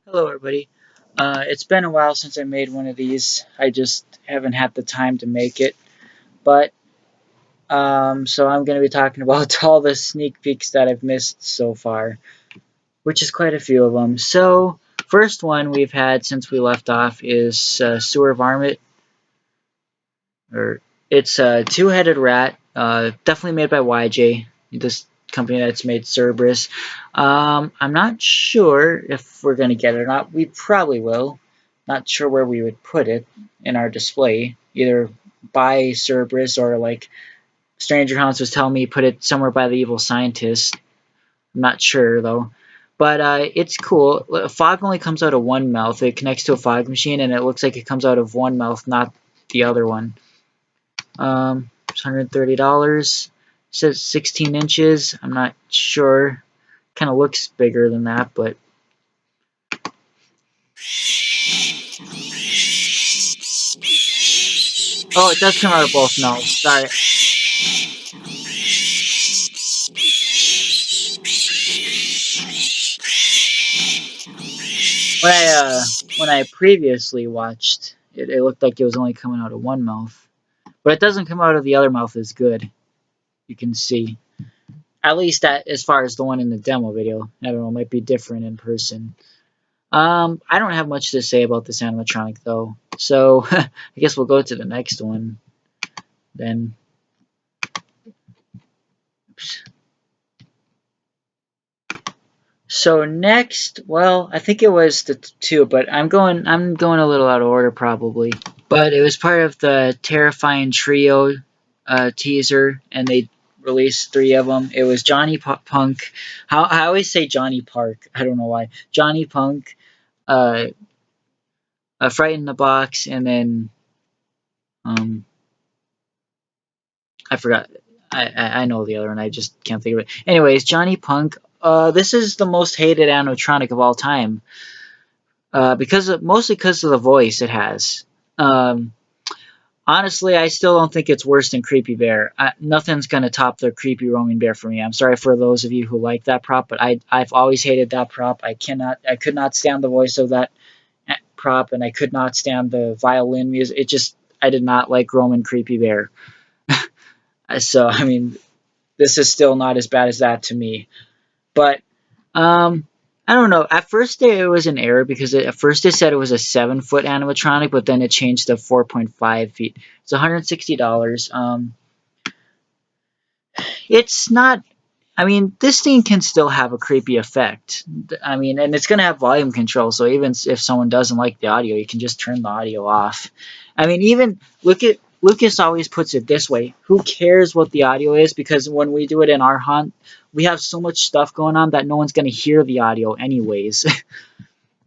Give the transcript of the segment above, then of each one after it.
Hello, everybody. It's been a while since I made one of these. I just haven't had the time to make it. But so I'm going to be talking about all the sneak peeks that I've missed so far, which is quite a few of them. So, first one we've had since we left off is Sewer Varmint. Or it's a two-headed rat, definitely made by YJ, this company that's made Cerberus. I'm not sure if we're going to get it or not. We probably will. Not sure where we would put it in our display. Either by Cerberus or like Stranger House was telling me put it somewhere by the evil scientist. I'm not sure though. But it's cool. Fog only comes out of one mouth. It connects to a fog machine and it looks like it comes out of one mouth, not the other one. It's $130. It says 16 inches. I'm not sure. Kind of looks bigger than that, but oh, it does come out of both mouths. Sorry. When I previously watched it, it looked like it was only coming out of one mouth, but it doesn't come out of the other mouth as good. You can see, at least that as far as the one in the demo video. I don't know, it might be different in person. I don't have much to say about this animatronic though, so I guess we'll go to the next one then. Oops. So next, well, I think it was the two, but I'm going a little out of order probably. But it was part of the Terrifying Trio teaser, and they released three of them. It was Johnny Punk. I always say Johnny Park. I don't know why. Johnny Punk, uh, a Fright in the Box, and then I forgot. I know the other one. I just can't think of it. Anyways, Johnny Punk. This is the most hated animatronic of all time. Mostly because of the voice it has. Honestly, I still don't think it's worse than Creepy Bear. Nothing's gonna top the Creepy Roaming Bear for me. I'm sorry for those of you who like that prop, but I've always hated that prop. I could not stand the voice of that prop, and I could not stand the violin music. I did not like Roman Creepy Bear. So I mean, this is still not as bad as that to me. But I don't know. At first, it was an error because at first it said it was a 7-foot animatronic, but then it changed to 4.5 feet. It's $160. It's not. I mean, this thing can still have a creepy effect. I mean, and it's going to have volume control, so even if someone doesn't like the audio, you can just turn the audio off. I mean, even Lucas always puts it this way: who cares what the audio is? Because when we do it in our hunt, we have so much stuff going on that no one's going to hear the audio anyways.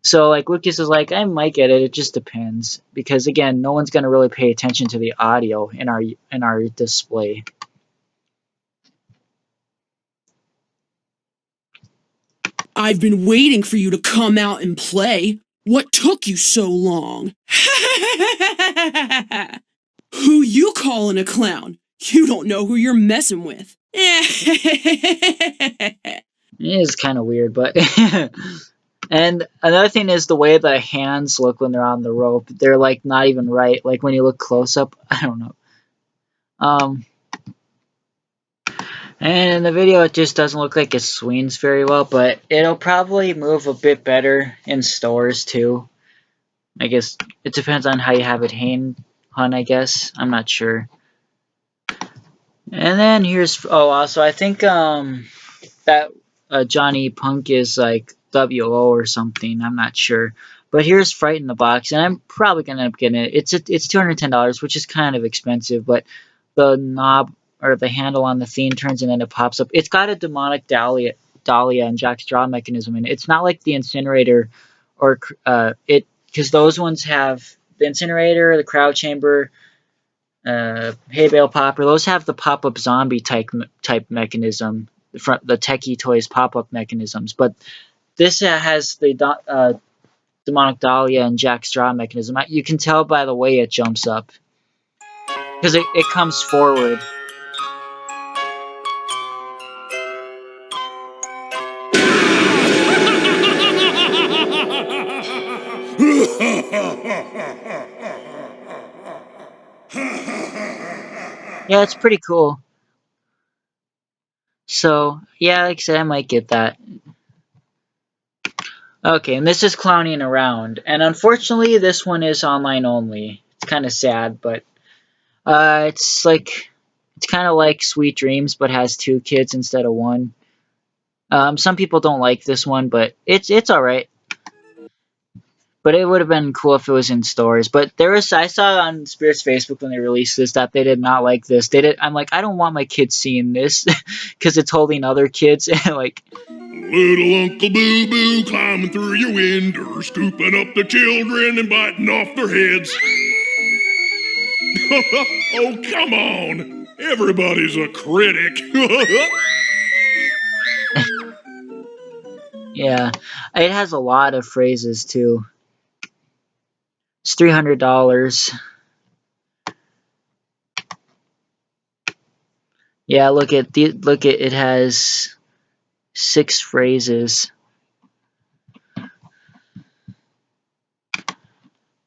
So like Lucas is like, I might get it. It just depends because again, no one's going to really pay attention to the audio in our display. I've been waiting for you to come out and play. What took you so long? Who you calling a clown? You don't know who you're messing with. It is kind of weird, but and another thing is the way the hands look when they're on the rope. They're like not even right. Like when you look close up, I don't know. And in the video, it just doesn't look like it swings very well, but it'll probably move a bit better in stores too. I guess it depends on how you have it hung, I guess. I'm not sure. And then here's also I think that Johnny Punk is like WO or something. I'm not sure. But here's Fright in the Box, and I'm probably gonna end up getting it. It's $210, which is kind of expensive, but the knob or the handle on the theme turns and then it pops up. It's got a demonic Dahlia and Jack Straw mechanism in it. It's not like the incinerator or it because those ones have the incinerator, the crowd chamber, hay bale popper. Those have the pop up zombie type mechanism, the Techie Toys pop up mechanisms. But this has the demonic Dahlia and Jack Straw mechanism. You can tell by the way it jumps up because it comes forward. Yeah, it's pretty cool. So, yeah, like I said, I might get that. Okay, and this is Clowning Around. And unfortunately, this one is online only. It's kind of sad, but it's like it's kind of like Sweet Dreams, but has two kids instead of one. Some people don't like this one, but it's all right. But it would have been cool if it was in stores. But there was I saw on Spirit's Facebook when they released this that they did not like this. They did. I'm like, I don't want my kids seeing this because it's holding other kids. Like, Little Uncle Boo Boo climbing through your window, scooping up the children and biting off their heads. Oh, come on! Everybody's a critic. yeah, it has a lot of phrases too. It's $300. Yeah, look at it has 6 phrases.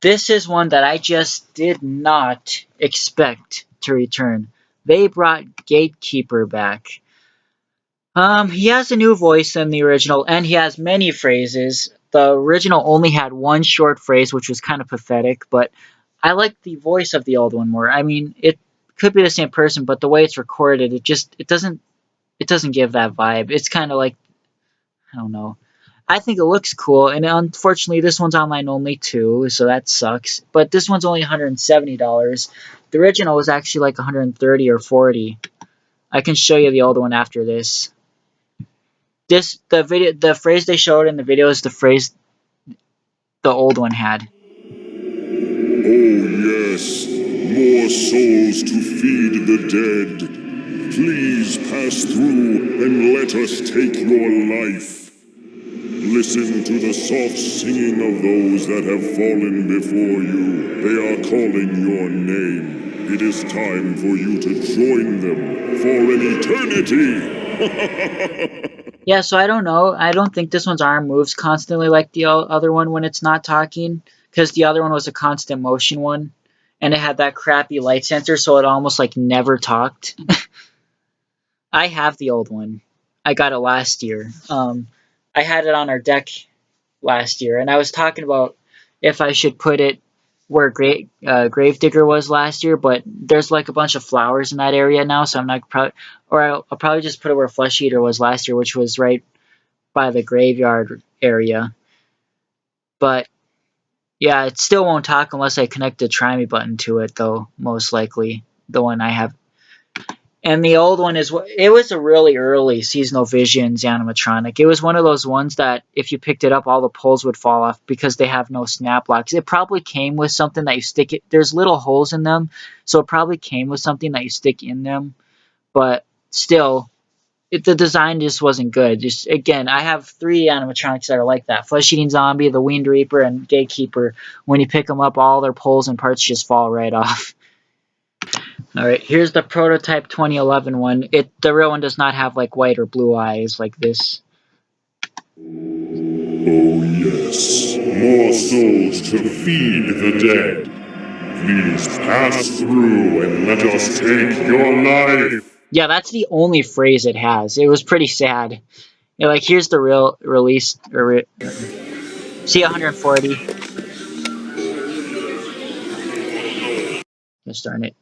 This is one that I just did not expect to return. They brought Gatekeeper back. He has a new voice than the original, and he has many phrases. The original only had one short phrase, which was kind of pathetic, but I like the voice of the old one more. I mean, it could be the same person, but the way it's recorded, it doesn't give that vibe. It's kind of like, I don't know. I think it looks cool, and unfortunately, this one's online only too, so that sucks. But this one's only $170. The original was actually like 130 or 40. I can show you the old one after this. The phrase they showed in the video is the phrase the old one had. Oh yes, more souls to feed the dead. Please pass through and let us take your life. Listen to the soft singing of those that have fallen before you. They are calling your name. It is time for you to join them for an eternity. Yeah, so I don't know. I don't think this one's arm moves constantly like the other one when it's not talking, because the other one was a constant motion one, and it had that crappy light sensor, so it almost like never talked. I have the old one. I got it last year. I had it on our deck last year, and I was talking about if I should put it where Gravedigger was last year, but there's like a bunch of flowers in that area now, so I'm not probably, or I'll probably just put it where Flesh Eater was last year, which was right by the graveyard area. But yeah, it still won't talk unless I connect the Try Me button to it, though, most likely. The one I have. And the old one it was a really early Seasonal Visions animatronic. It was one of those ones that if you picked it up, all the poles would fall off because they have no snap locks. It probably came with something that you stick it. There's little holes in them, so it probably came with something that you stick in them. But still, the design just wasn't good. Just again, I have 3 animatronics that are like that: Flesh Eating Zombie, the Winged Reaper, and Gatekeeper. When you pick them up, all their poles and parts just fall right off. All right, here's the prototype 2011 one. The real one does not have like white or blue eyes like this. Oh yes, more souls to feed the dead. Please pass through and let us take your life. Yeah, that's the only phrase it has. It was pretty sad. Yeah, like here's the real release. See 140. Let's darn it.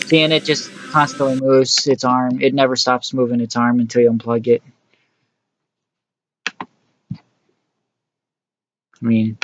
See, and it just constantly moves its arm. It never stops moving its arm until you unplug it. I mean,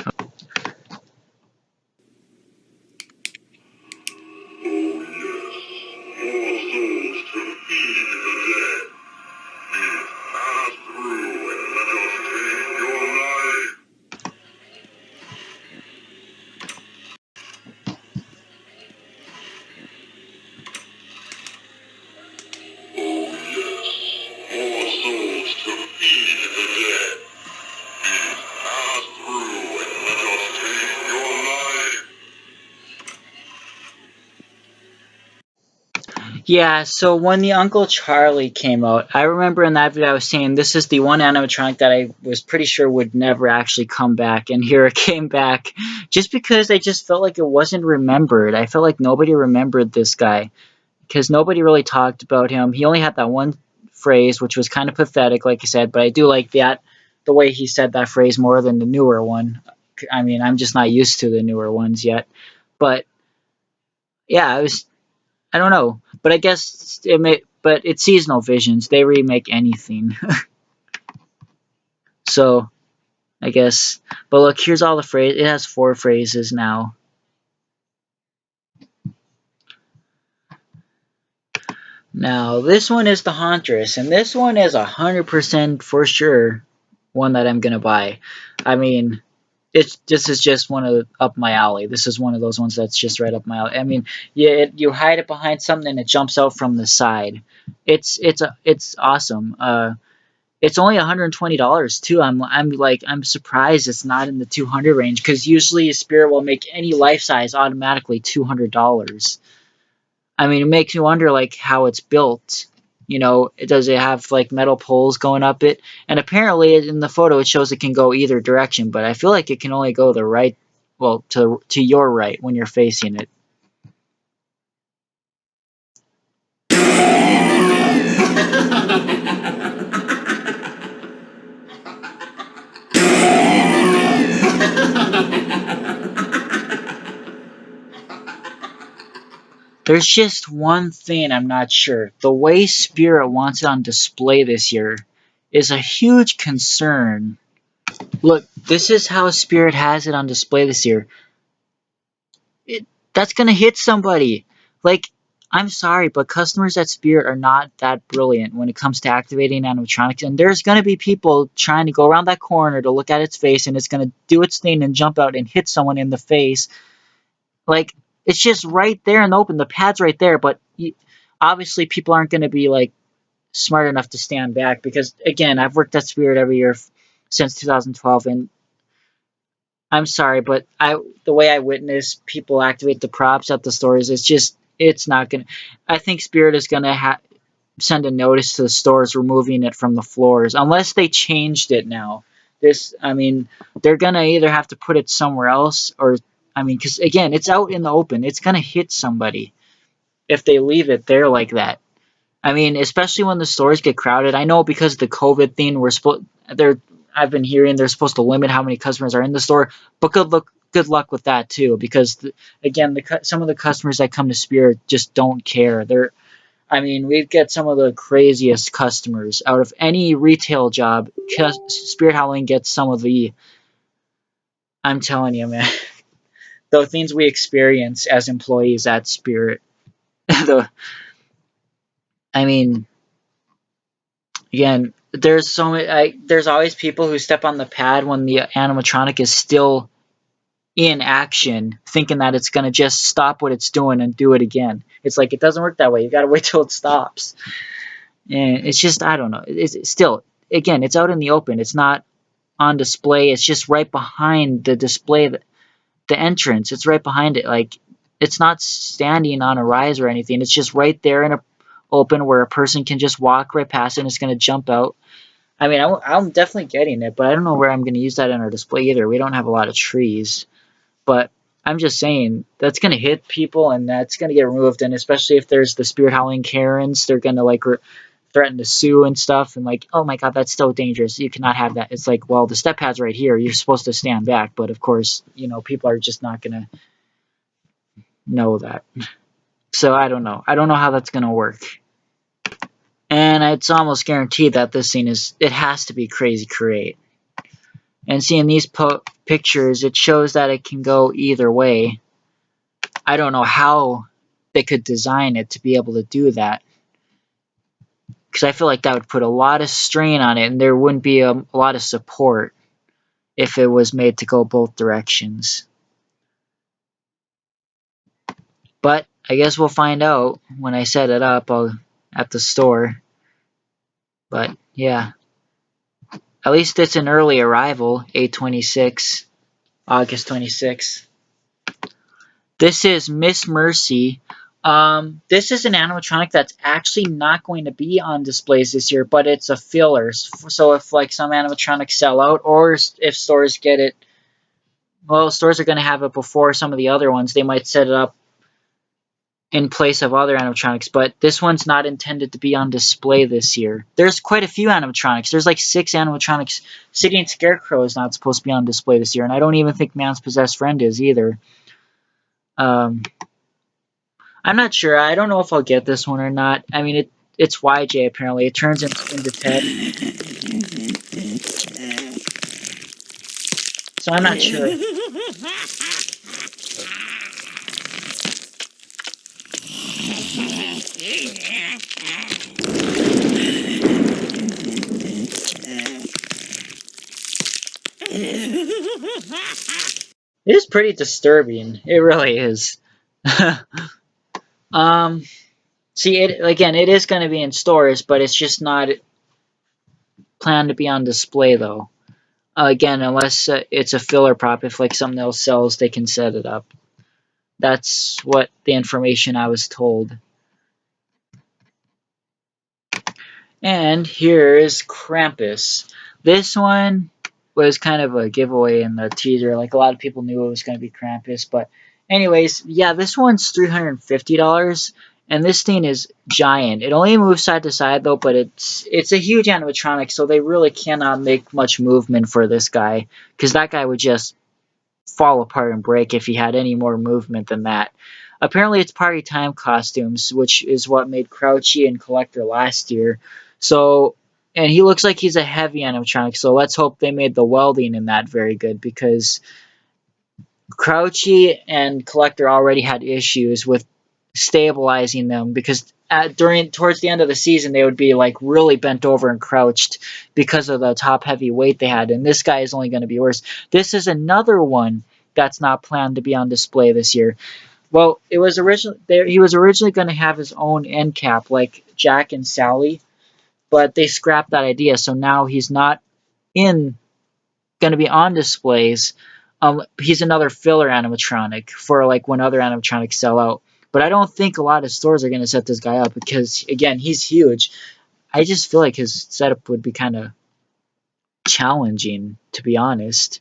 Yeah, so when the Uncle Charlie came out, I remember in that video I was saying this is the one animatronic that I was pretty sure would never actually come back, and here it came back. Just because I just felt like it wasn't remembered. I felt like nobody remembered this guy, because nobody really talked about him. He only had that one phrase, which was kind of pathetic, like you said, but I do like that, the way he said that phrase more than the newer one. I mean, I'm just not used to the newer ones yet. But yeah, I don't know, but I guess but it's seasonal visions. They remake anything, so I guess. But look, here's all the phrase. It has 4 phrases now. Now this one is the Hauntress, and this one is 100% for sure one that I'm gonna buy. I mean, this is just one of up my alley. This is one of those ones that's just right up my alley. I mean, you hide it behind something and it jumps out from the side. It's awesome. It's only $120 too. I'm surprised it's not in the 200 range, because usually Spirit will make any life size automatically $200. I mean, it makes me wonder like how it's built. Does it have like metal poles going up it? And apparently in the photo it shows it can go either direction, but I feel like it can only go the right, well, to your right when you're facing it. There's just one thing I'm not sure. The way Spirit wants it on display this year is a huge concern. Look, this is how Spirit has it on display this year. It, that's gonna hit somebody. Like, I'm sorry, but customers at Spirit are not that brilliant when it comes to activating animatronics, and there's gonna be people trying to go around that corner to look at its face, and it's gonna do its thing and jump out and hit someone in the face. Like, it's just right there in the open. The pad's right there, but obviously people aren't gonna be like smart enough to stand back, because again, I've worked at Spirit every year since 2012, and I'm sorry, but the way I witness people activate the props at the stores, it's not gonna. I think Spirit is gonna send a notice to the stores removing it from the floors, unless they changed it now. I mean, they're gonna either have to put it somewhere else, or, I mean, because again, it's out in the open, it's gonna hit somebody if they leave it there like that. I mean, especially when the stores get crowded. I know because of the COVID thing, they're I've been hearing they're supposed to limit how many customers are in the store, but good luck with that too, because again, some of the customers that come to Spirit just don't care. I mean, we get some of the craziest customers out of any retail job. Spirit Halloween gets some of the. I'm telling you, man, the things we experience as employees at Spirit. the, I mean, again, there's always people who step on the pad when the animatronic is still in action, thinking that it's gonna just stop what it's doing and do it again. It's like, it doesn't work that way. You gotta wait till it stops. And it's just, I don't know. It's still, again, it's out in the open. It's not on display. It's just right behind the display, the entrance. It's right behind it. Like, it's not standing on a rise or anything. It's just right there in a open where a person can just walk right past it and it's gonna jump out. I mean, I'm definitely getting it, but I don't know where I'm going to use that in our display either. We don't have a lot of trees, but I'm just saying that's going to hit people and that's going to get removed. And especially if there's the Spirit Howling Karens, they're going to like threaten to sue and stuff. And like, oh my God, that's so dangerous. You cannot have that. It's like, well, the step pad's right here. You're supposed to stand back. But of course, people are just not going to know that. So I don't know. I don't know how that's going to work. And it's almost guaranteed that this scene it has to be Crazy Create. And seeing these pictures, it shows that it can go either way. I don't know how they could design it to be able to do that, because I feel like that would put a lot of strain on it, and there wouldn't be a lot of support if it was made to go both directions. But I guess we'll find out when I set it up at the store. But yeah, at least it's an early arrival, 8/26, August 26th. This is Miss Mercy. This is an animatronic that's actually not going to be on displays this year, but it's a filler. So if like some animatronics sell out, or if stores get it, well, stores are going to have it before some of the other ones. They might set it up in place of other animatronics, but this one's not intended to be on display this year. There's quite a few animatronics. There's like 6 animatronics. Sitting Scarecrow is not supposed to be on display this year, and I don't even think Man's Possessed Friend is either. Um, I'm not sure. I don't know if I'll get this one or not. I mean, it's YJ apparently. It turns into Ted, so I'm not sure. It is pretty disturbing. It really is. um, See, it again. It is going to be in stores, but it's just not planned to be on display though. Again, unless it's a filler prop, if like something else sells, they can set it up. That's what the information I was told. And here's Krampus. This one was kind of a giveaway in the teaser. Like a lot of people knew it was going to be Krampus, but anyways, yeah, this one's $350, and this thing is giant. It only moves side to side though, but it's a huge animatronic, so they really cannot make much movement for this guy, because that guy would just fall apart and break if he had any more movement than that. Apparently, it's party time costumes, which is what made Crouchy and Collector last year. So, and he looks like he's a heavy animatronic, so let's hope they made the welding in that very good, because Crouchy and Collector already had issues with stabilizing them, because towards the end of the season they would be like really bent over and crouched because of the top heavy weight they had, and this guy is only going to be worse. This is another one that's not planned to be on display this year. Well, he was originally going to have his own end cap like Jack and Sally, but they scrapped that idea, so now he's not in going to be on displays. He's another filler animatronic for like when other animatronics sell out. But I don't think a lot of stores are going to set this guy up because, again, he's huge. I just feel like his setup would be kind of challenging, to be honest.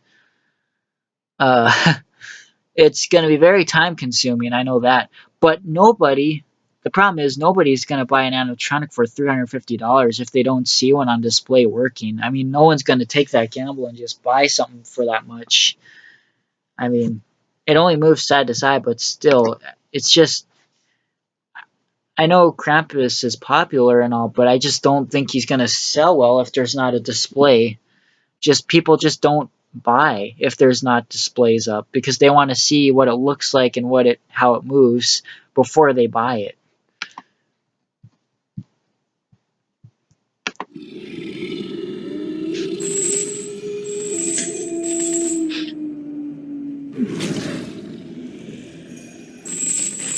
Uh, it's going to be very time consuming, I know that. But the problem is nobody's going to buy an animatronic for $350 if they don't see one on display working. I mean, no one's going to take that gamble and just buy something for that much. I mean, it only moves side to side, but still, it's just, I know Krampus is popular and all, but I just don't think he's going to sell well if there's not a display. People just don't buy if there's not displays up, because they want to see what it looks like and how it moves before they buy it.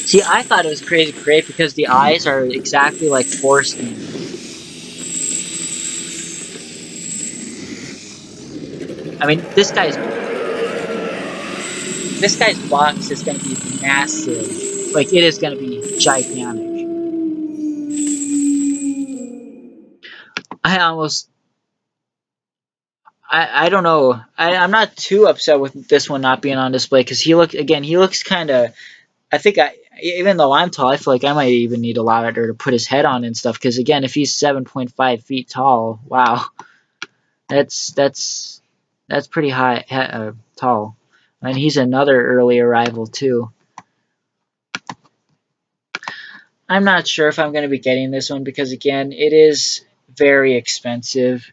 See, I thought it was crazy great because the eyes are exactly like forced animals. I mean, this guy's box is going to be massive. Like, it is going to be gigantic. I almost I don't know. I'm not too upset with this one not being on display, because he looks kind of. I think even though I'm tall, I feel like I might even need a ladder to put his head on and stuff. Because again, if he's 7.5 feet tall, wow, that's pretty high tall, and he's another early arrival too. I'm not sure if I'm going to be getting this one, because again, it is very expensive.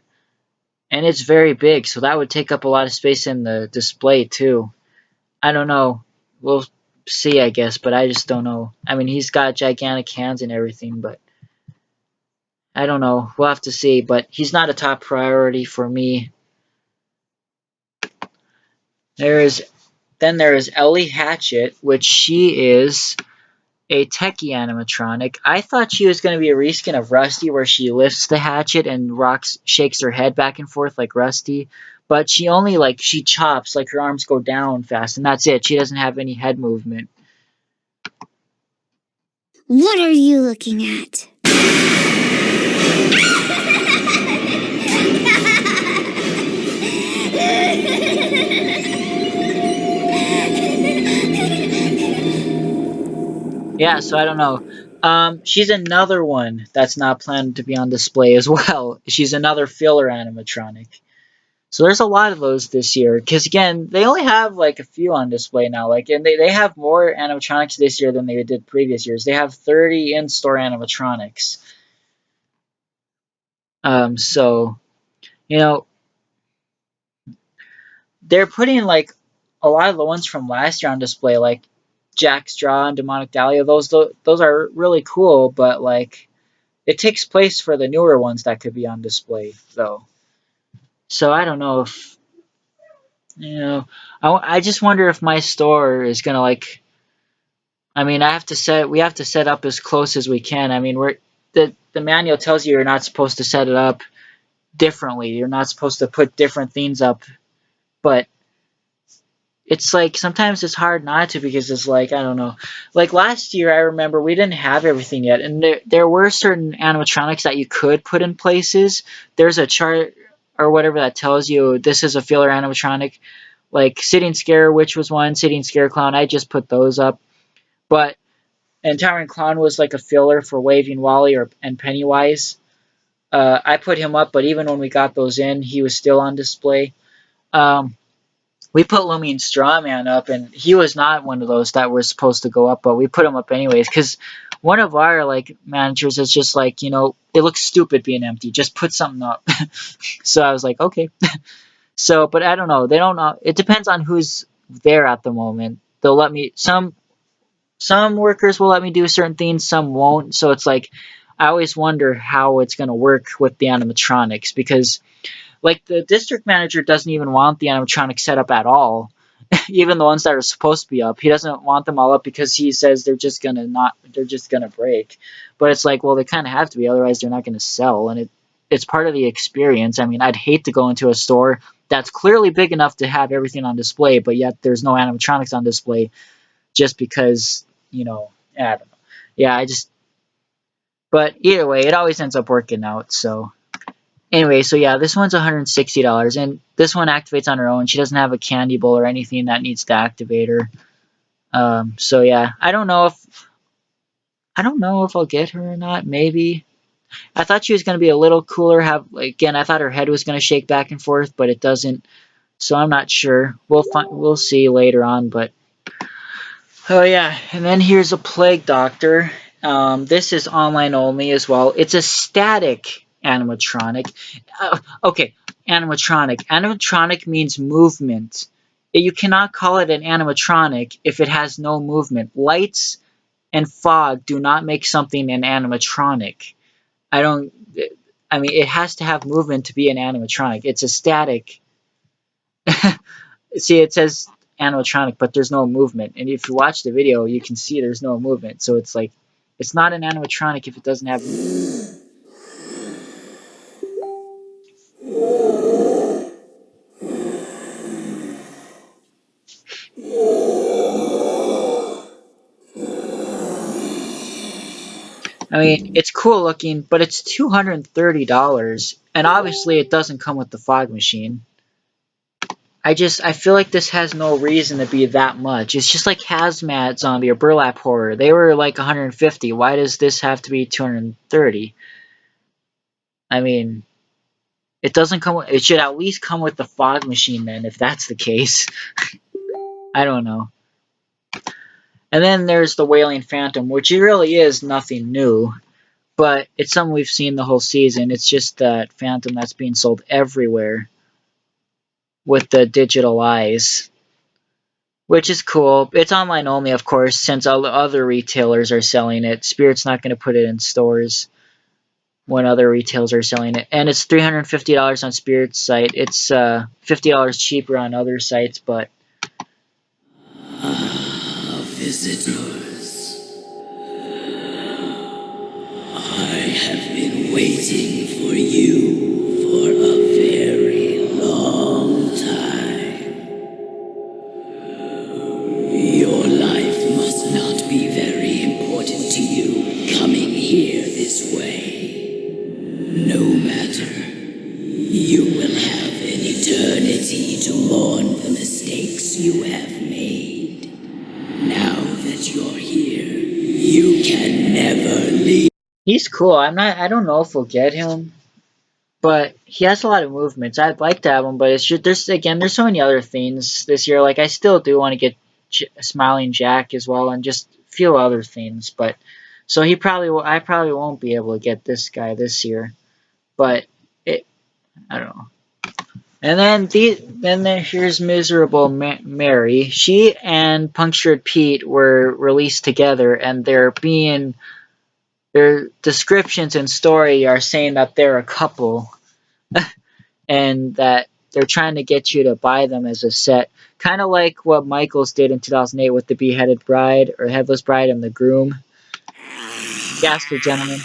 And it's very big, so that would take up a lot of space in the display too. I don't know. We'll see, I guess, but I just don't know. I mean, he's got gigantic hands and everything, but I don't know. We'll have to see, but he's not a top priority for me. Then there is Ellie Hatchet, which she is a techie animatronic. I thought she was going to be a reskin of Rusty, where she lifts the hatchet and shakes her head back and forth like Rusty. But she only she chops, like her arms go down fast, and that's it. She doesn't have any head movement. What are you looking at? Yeah, so I don't know. She's another one that's not planned to be on display as well. She's another filler animatronic. So there's a lot of those this year. Because again, they only have like a few on display now. Like, and they have more animatronics this year than they did previous years. They have 30 in-store animatronics. So you know, they're putting like a lot of the ones from last year on display, like Jack Straw and Demonic Dahlia. Those are really cool, but like it takes place for the newer ones that could be on display though. So I don't know if I just wonder if my store is gonna like. I mean, we have to set up as close as we can. I mean, the manual tells you you're not supposed to set it up differently. You're not supposed to put different things up, but it's like sometimes it's hard not to because it's like I don't know. Like last year, I remember we didn't have everything yet, and there were certain animatronics that you could put in places. There's a chart or whatever that tells you this is a filler animatronic, like Sitting Scare Witch was one, Sitting Scare Clown. I just put those up, but and Towering Clown was like a filler for Waving Wally and Pennywise. I put him up, but even when we got those in, he was still on display. Um, we put Lumine's Strawman up, and he was not one of those that were supposed to go up, but we put him up anyways because one of our like managers is just like it looks stupid being empty. Just put something up. So I was like, okay. So, but I don't know. They don't know. It depends on who's there at the moment. They'll let me some workers will let me do certain things, some won't. So it's like I always wonder how it's going to work with the animatronics because like the district manager doesn't even want the animatronics set up at all. Even the ones that are supposed to be up, he doesn't want them all up because he says they're just gonna break. But it's like, well, they kind of have to be, otherwise they're not going to sell, and it's part of the experience. I mean, I'd hate to go into a store that's clearly big enough to have everything on display, but yet there's no animatronics on display just because I don't know. Yeah, but either way, it always ends up working out. So anyway, so yeah, this one's $160, and this one activates on her own. She doesn't have a candy bowl or anything that needs to activate her. So yeah, I don't know if I'll get her or not. Maybe I thought she was going to be a little cooler. Again, I thought her head was going to shake back and forth, but it doesn't. So I'm not sure. We'll see later on, but. Oh yeah, and then here's a Plague Doctor. This is online only as well. It's a static animatronic. Okay, animatronic. Animatronic means movement. You cannot call it an animatronic if it has no movement. Lights and fog do not make something an animatronic. I don't. I mean, it has to have movement to be an animatronic. It's a static. See, it says animatronic, but there's no movement. And if you watch the video, you can see there's no movement. So it's like, it's not an animatronic if it doesn't have. I mean, it's cool looking, but it's $230, and obviously it doesn't come with the fog machine. I feel like this has no reason to be that much. It's just like Hazmat Zombie or Burlap Horror. They were like 150. Why does this have to be 230? I mean, it doesn't come. It should at least come with the fog machine then, if that's the case. I don't know. And then there's the Wailing Phantom, which really is nothing new, but it's something we've seen the whole season. It's just that Phantom that's being sold everywhere with the digital eyes, which is cool. It's online only, of course, since all the other retailers are selling it. Spirit's not going to put it in stores when other retailers are selling it. And it's $350 on Spirit's site. It's $50 cheaper on other sites, but... Visitors, I have been waiting for you for a very long time. Your life must not be very important to you. You will have an eternity to mourn the mistakes you have made. Now that you're here, you can never leave. He's cool. I don't know if we'll get him, but he has a lot of movements. I'd like to have him, but it's just there's so many other things this year. Like I still do want to get Smiling Jack as well, and just a few other things. But so I probably won't be able to get this guy this year. But I don't know. And then here's Miserable Mary. She and Punctured Pete were released together, and their descriptions and story are saying that they're a couple, and that they're trying to get you to buy them as a set. Kind of like what Michaels did in 2008 with the Beheaded Bride, or Headless Bride, and the Groom. Gaster Gentleman.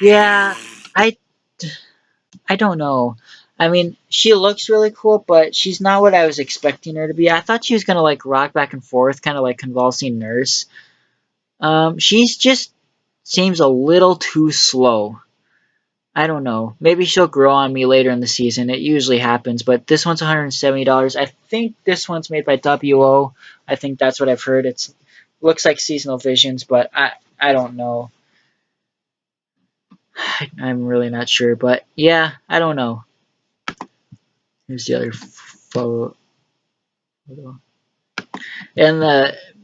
Yeah, I I don't know. I mean, she looks really cool, but she's not what I was expecting her to be. I thought she was gonna like rock back and forth, kind of like Convulsing Nurse. She's just seems a little too slow. I don't know. Maybe she'll grow on me later in the season. It usually happens, but this one's $170. I think this one's made by WO. I think that's what I've heard. It's looks like Seasonal Visions, but I don't know. I'm really not sure, but yeah, I don't know. Here's the other photo. And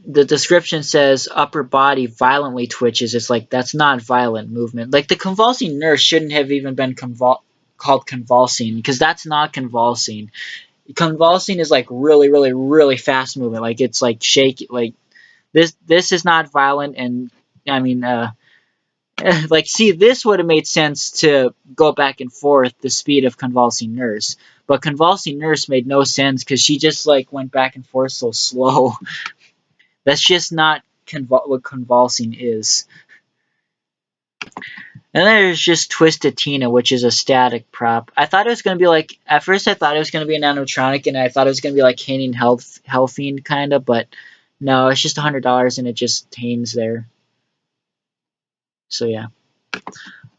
the description says upper body violently twitches. It's like that's not violent movement. Like the convulsing nurse shouldn't have even been called convulsing, because that's not convulsing. Convulsing is like really, really, really fast movement. Like it's like shaky. Like this is not violent. And I mean, like see, this would have made sense to go back and forth the speed of convulsing nurse. But convulsing nurse made no sense because she just like went back and forth so slow. That's just not what convulsing is. And then there's just Twisted Tina, which is a static prop. I thought it was going to be like, at first I thought it was going to be an animatronic, and I thought it was going to be like hanging Hellfiend kind of, but no, it's just $100 and it just hangs there. So yeah.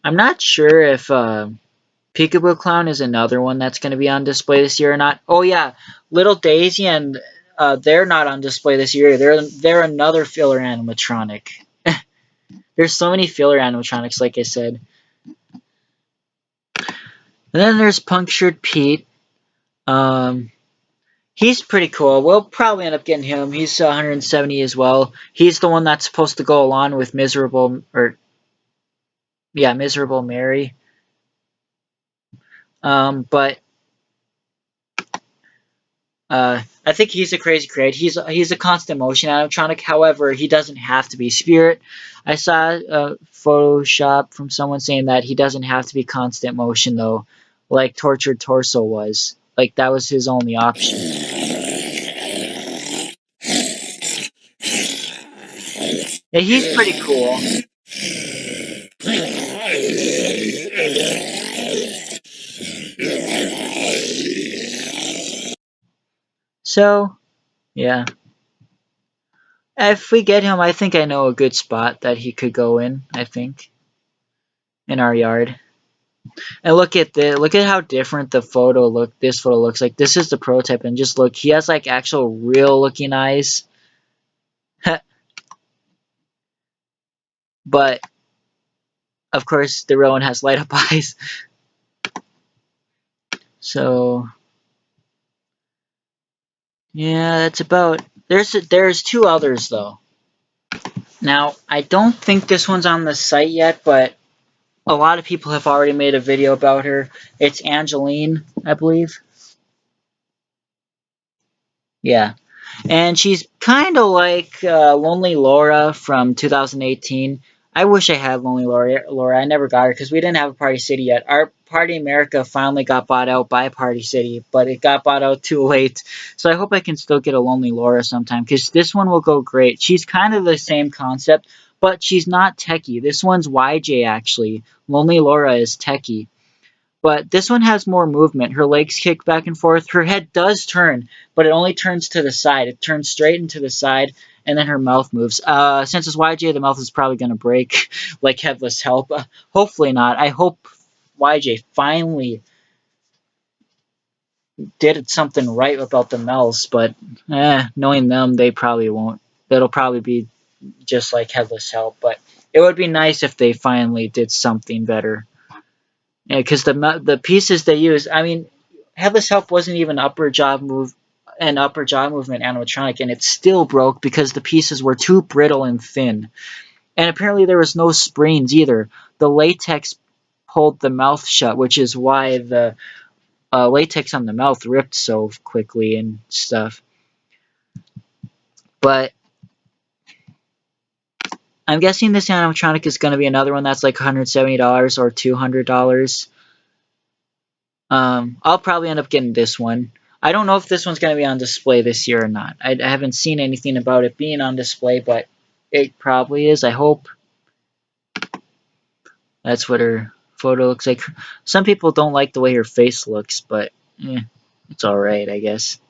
I'm not sure if Peekaboo Clown is another one that's going to be on display this year or not. Oh yeah, Little Daisy and they're not on display this year. They're another filler animatronic. There's so many filler animatronics, like I said. And then there's Punctured Pete. He's pretty cool. We'll probably end up getting him. He's 170 as well. He's the one that's supposed to go along with Miserable Mary. But I think he's a crazy create. He's a constant motion animatronic. However, he doesn't have to be Spirit. I saw a Photoshop from someone saying that he doesn't have to be constant motion though, like Tortured Torso was. Like that was his only option. Yeah, he's pretty cool. So, yeah. If we get him, I think I know a good spot that he could go in, I think. In our yard. And look at how different this photo looks like. This is the prototype, and just look, he has like actual real looking eyes. But of course the real one has light up eyes. So yeah, that's about there's two others though. Now I don't think this one's on the site yet, but a lot of people have already made a video about her. It's Angeline, I believe. Yeah. And she's kind of like Lonely Laura from 2018. I wish I had Lonely Laura. I never got her because we didn't have a Party City yet. Our Party America finally got bought out by Party City, but it got bought out too late. So I hope I can still get a Lonely Laura sometime because this one will go great. She's kind of the same concept, but she's not techie. This one's YJ actually. Lonely Laura is techie. But this one has more movement. Her legs kick back and forth. Her head does turn, but it only turns to the side. It turns straight into the side, and then her mouth moves. Since it's YJ, the mouth is probably going to break, like Headless Help. Hopefully not. I hope YJ finally did something right about the mouths, but knowing them, they probably won't. It'll probably be just like Headless Help, but it would be nice if they finally did something better. Because the pieces they use, I mean, Headless Help wasn't even an upper jaw movement animatronic, and it still broke because the pieces were too brittle and thin. And apparently there was no springs either. The latex pulled the mouth shut, which is why the latex on the mouth ripped so quickly and stuff. But I'm guessing this animatronic is going to be another one that's like $170 or $200. I'll probably end up getting this one. I don't know if this one's going to be on display this year or not. I haven't seen anything about it being on display, but it probably is. I hope. That's what her photo looks like. Some people don't like the way her face looks, but it's alright, I guess.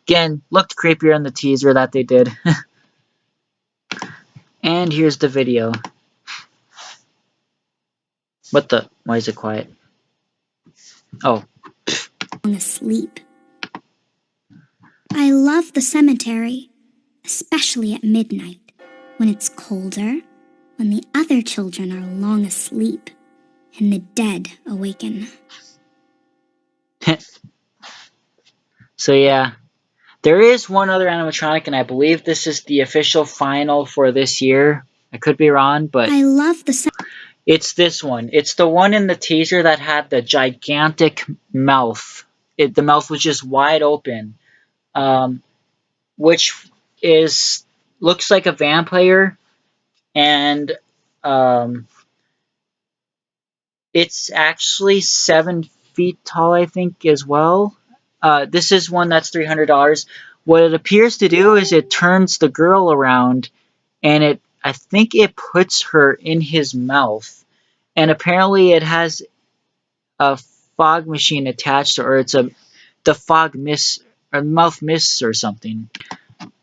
Again, looked creepier in the teaser that they did. And here's the video. What the? Why is it quiet? Oh. Asleep. I love the cemetery, especially at midnight, when it's colder, when the other children are long asleep, and the dead awaken. So yeah. There is one other animatronic, and I believe this is the official final for this year. I could be wrong, but I love the it's this one. It's the one in the teaser that had the gigantic mouth. The mouth was just wide open, which looks like a vampire, and it's actually 7 feet tall, I think, as well. This is one that's $300. What it appears to do is it turns the girl around, and I think it puts her in his mouth. And apparently it has a fog machine attached to her. It's the fog mist or mouth mists or something.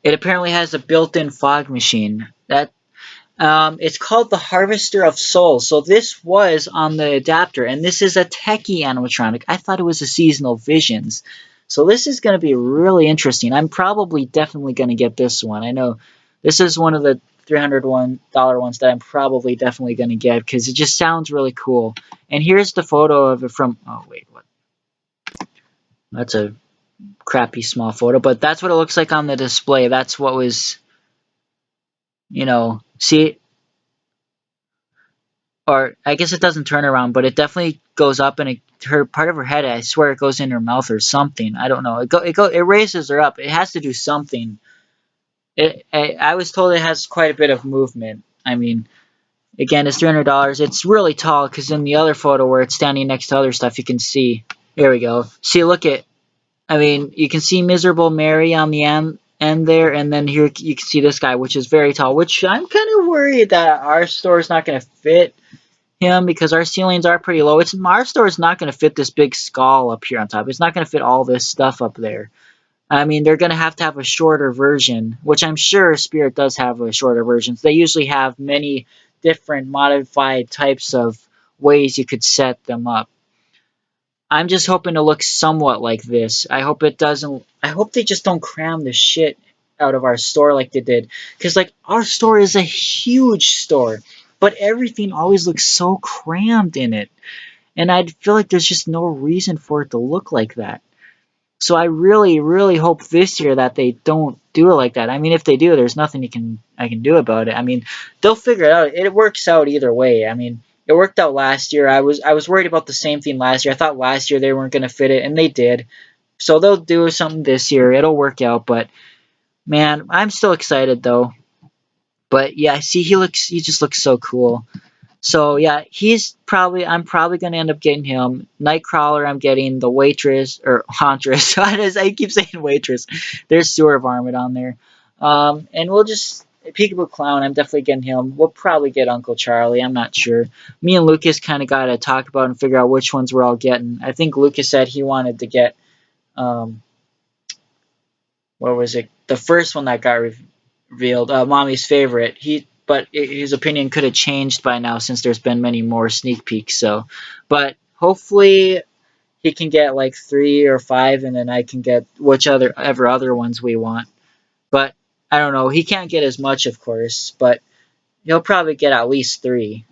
It apparently has a built-in fog machine. It's called the Harvester of Souls. So this was on the adapter, and this is a techie animatronic. I thought it was a Seasonal Visions. So this is going to be really interesting. I'm probably definitely going to get this one. I know this is one of the $300 ones that I'm probably definitely going to get because it just sounds really cool. And here's the photo of it from... Oh, wait, what? That's a crappy small photo, but that's what it looks like on the display. That's what was... see... Or I guess it doesn't turn around, but it definitely goes up, and part of her head, I swear, it goes in her mouth or something. I don't know. It raises her up. It has to do something. I was told it has quite a bit of movement. I mean, again, it's $300. It's really tall because in the other photo where it's standing next to other stuff, you can see. There we go. See, look at. I mean, you can see Miserable Mary on the end there, and then here you can see this guy, which is very tall. Which I'm kind of worried that our store is not going to fit him because our ceilings are pretty low. Our store is not going to fit this big skull up here on top. It's not going to fit all this stuff up there. I mean, they're going to have a shorter version, which I'm sure Spirit does have a shorter version. They usually have many different modified types of ways you could set them up. I'm just hoping to look somewhat like this. I hope they just don't cram the shit out of our store like they did. Because, like, our store is a huge store, but everything always looks so crammed in it. And I feel like there's just no reason for it to look like that. So I really, really hope this year that they don't do it like that. I mean, if they do, there's nothing I can do about it. I mean, they'll figure it out. It works out either way. I mean, it worked out last year. I was worried about the same thing last year. I thought last year they weren't going to fit it, and they did. So they'll do something this year. It'll work out. But man, I'm still excited though. But yeah, see, he just looks so cool. So yeah, I'm probably gonna end up getting him. Nightcrawler, I'm getting the waitress or Hauntress. I keep saying waitress. There's Sewer Varmint on there. And we'll just Peekaboo Clown, I'm definitely getting him. We'll probably get Uncle Charlie. I'm not sure. Me and Lucas kind of got to talk about and figure out which ones we're all getting. I think Lucas said he wanted to get, what was it? The first one that got revealed, Mommy's favorite. But his opinion could have changed by now since there's been many more sneak peeks. So, but hopefully he can get like 3 or 5, and then I can get whichever other ones we want. But I don't know. He can't get as much, of course, but he'll probably get at least 3.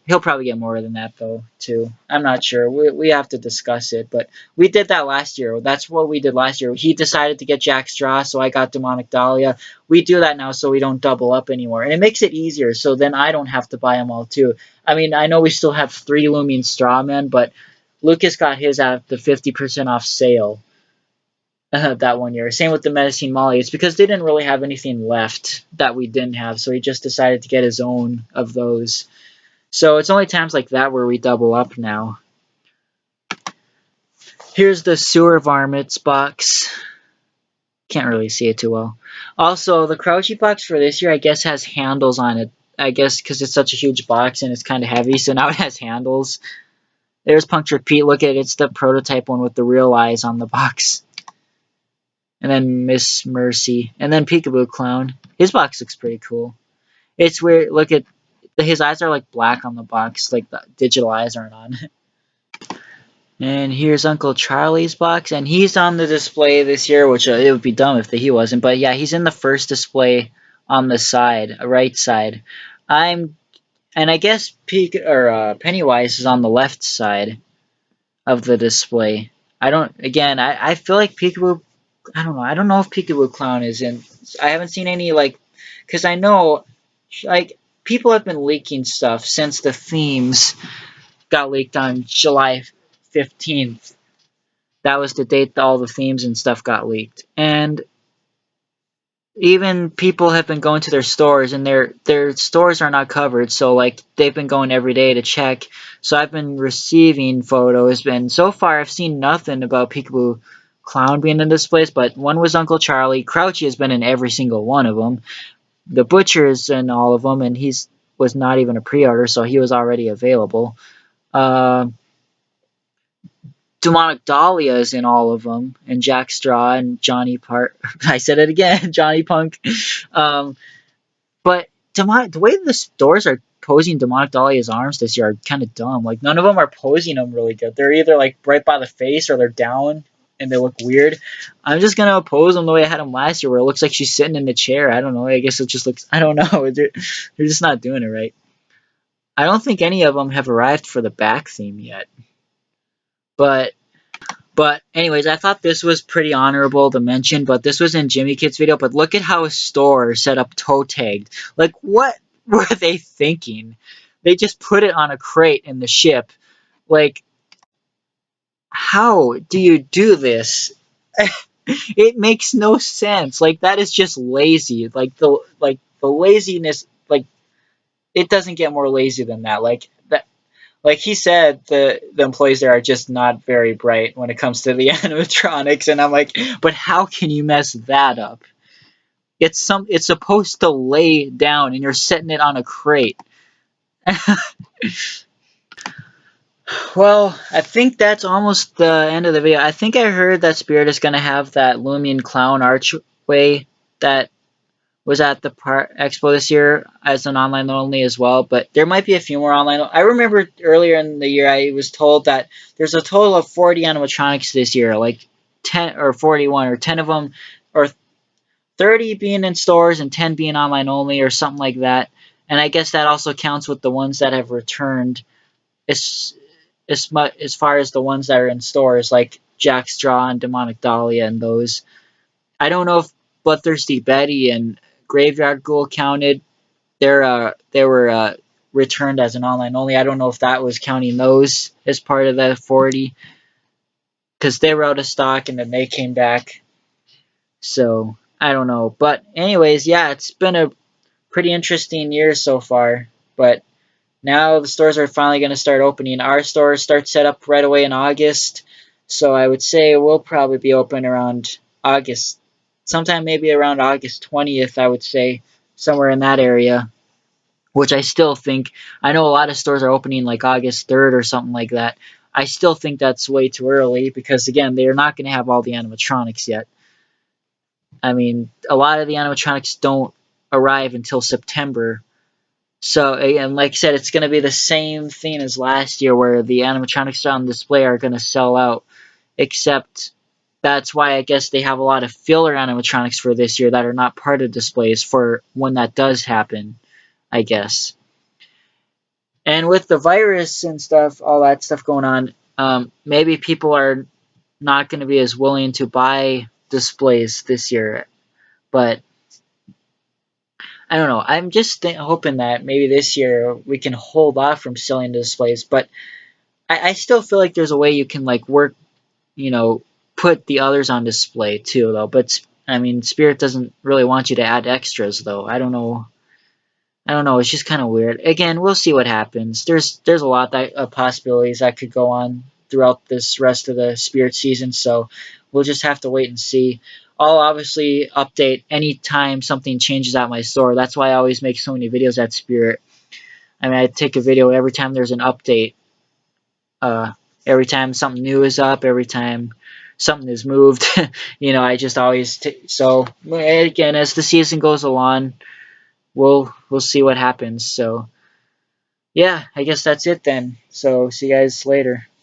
He'll probably get more than that, though, too. I'm not sure. We have to discuss it, but we did that last year. That's what we did last year. He decided to get Jack Straw, so I got Demonic Dahlia. We do that now so we don't double up anymore. And it makes it easier, so then I don't have to buy them all, too. I mean, I know we still have 3 Lumion Strawmen, but Lucas got his at the 50% off sale. That one year. Same with the Medicine Molly. It's because they didn't really have anything left that we didn't have, so he just decided to get his own of those. So it's only times like that where we double up now. Here's the Sewer Varmints box. Can't really see it too well. Also, the Crouchy box for this year, I guess, has handles on it. I guess because it's such a huge box and it's kind of heavy, so now it has handles. There's Punctured Pete. Look at it. It's the prototype one with the real eyes on the box. And then Miss Mercy. And then Peekaboo Clown. His box looks pretty cool. It's weird. Look at his eyes are like black on the box. Like the digital eyes aren't on. And here's Uncle Charlie's box. And he's on the display this year, which it would be dumb if he wasn't. But yeah, he's in the first display on the side, right side. And I guess Pennywise is on the left side of the display. I feel like Peekaboo, I don't know. I don't know if Peekaboo Clown is in. I haven't seen any, like, because I know, like, people have been leaking stuff since the themes got leaked on July 15th. That was the date that all the themes and stuff got leaked. And even people have been going to their stores, and their stores are not covered, so like they've been going every day to check. So I've been receiving photos, and so far I've seen nothing about Peekaboo Clown being in this place, but one was Uncle Charlie. Crouchy has been in every single one of them. The Butcher is in all of them, and he's was not even a pre-order, so he was already available. Demonic Dahlia is in all of them, and Jack Straw and Johnny Park. I said it again, Johnny Punk. But the way the stores are posing Demonic Dahlia's arms this year are kind of dumb. Like, none of them are posing them really good. They're either like right by the face or they're down and they look weird. I'm just gonna pose them the way I had them last year, where it looks like she's sitting in the chair. I don't know. I guess it just looks. I don't know. They're just not doing it right. I don't think any of them have arrived for the back theme yet. But anyways, I thought this was pretty honorable to mention, but this was in Jimmy Kid's video. But look at how a store set up toe tagged. Like, what were they thinking? They just put it on a crate in the ship. Like, how do you do this? It makes no sense. Like, that is just lazy. Like the laziness, like, it doesn't get more lazy than that. Like that, like he said, the employees there are just not very bright when it comes to the animatronics, and I'm like, but how can you mess that up? It's supposed to lay down, and you're setting it on a crate. Well, I think that's almost the end of the video. I think I heard that Spirit is gonna have that Lumion Clown archway that was at the expo this year as an online only as well, but there might be a few more online. I remember earlier in the year I was told that there's a total of 40 animatronics this year, like 10 or 41 or 10 of them, or 30 being in stores and 10 being online only or something like that. And I guess that also counts with the ones that have returned as far as the ones that are in stores, like Jack Straw and Demonic Dahlia and those. I don't know if Bloodthirsty Betty and Graveyard Ghoul counted. They were returned as an online only. I don't know if that was counting those as part of the 40, because they were out of stock and then they came back. So I don't know. But anyways, yeah, it's been a pretty interesting year so far. But now the stores are finally going to start opening. Our store starts set up right away in August. So I would say we'll probably be open around August sometime maybe around August 20th, I would say, somewhere in that area. Which I still think, I know a lot of stores are opening like August 3rd or something like that. I still think that's way too early because, again, they're not going to have all the animatronics yet. I mean, a lot of the animatronics don't arrive until September. So, and like I said, it's going to be the same thing as last year where the animatronics on display are going to sell out. Except that's why I guess they have a lot of filler animatronics for this year that are not part of displays for when that does happen, I guess. And with the virus and stuff, all that stuff going on, maybe people are not going to be as willing to buy displays this year. But I don't know. I'm just hoping that maybe this year we can hold off from selling displays. But I still feel like there's a way you can like work, you know, put the others on display too, though. But I mean, Spirit doesn't really want you to add extras, though. I don't know. I don't know. It's just kind of weird. Again, we'll see what happens. There's a lot of possibilities that could go on throughout this rest of the Spirit season, so we'll just have to wait and see. I'll obviously update anytime something changes at my store. That's why I always make so many videos at Spirit. I mean, I take a video every time there's an update. Uh, every time something new is up, every time something is moved. I just always so again as the season goes along, we'll see what happens. So yeah, I guess that's it then. So see you guys later.